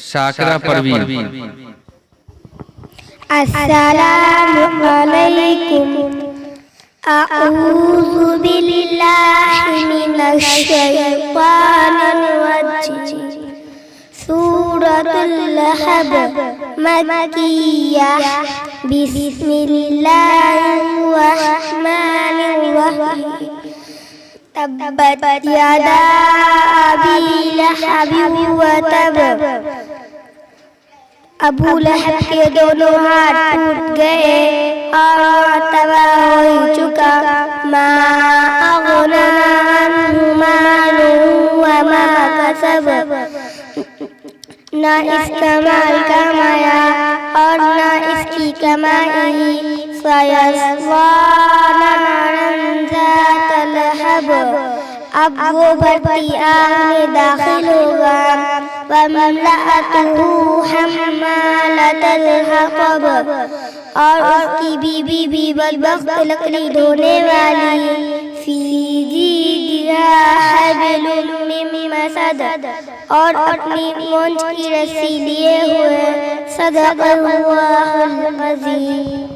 شاکرہ پروین۔ السلام علیکم، اعوذ باللہ من الشیطان الرجیم۔ سورۃ اللہب مکیہ، بسم اللہ الرحمن الرحیم۔ تبت یدا ابی لہب وتب، ابو لہب کے دونوں ہاتھ ٹوٹ گئے اور تباہ ہو چکا۔ ما اغنی عنہ مالہ وما کسب، نہ اس کا مال کمایا اور نہ اس کی کمائی۔ سیصلی نارا ذات لہب، اب وہ بھرتی آگ میں داخل ہوگا۔ وامرأتہ حمالۃ الحطب، اور اس کی بیوی بھی بدبخت لکڑی ڈھونے والی۔ فی جیدہا حبل من مسد، اور اپنی مونچھ کی رسی لیے ہوئے۔ صدق اللہ العظیم۔